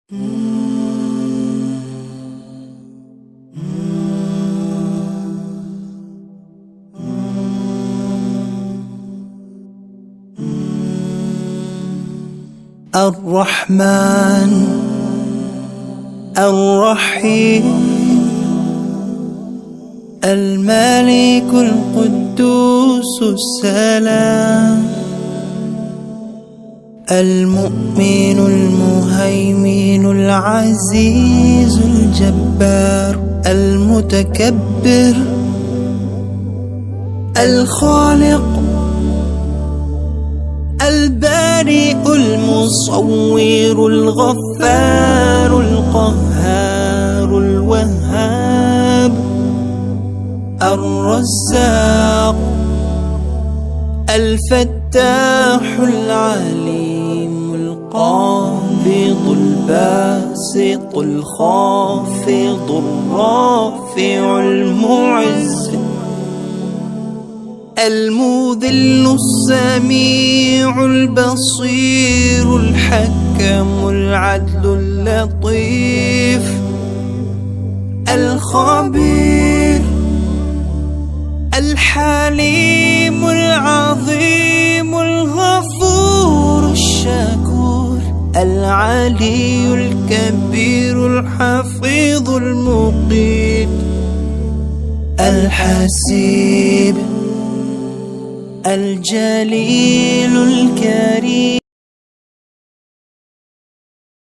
الرحمن الرحيم الملك القدوس السلام المؤمن المهيمن العزيز الجبار المتكبر الخالق البارئ المصور الغفار القهار الوهاب الرزاق الفتاح العليم القابض الباسط الخافض الرافع المعز المذل السميع البصير الحكم العدل اللطيف الخبير الحليم العظيم الغفور الشكور العلي الكبير الحفيظ المقيت الحسيب الجليل الكريم.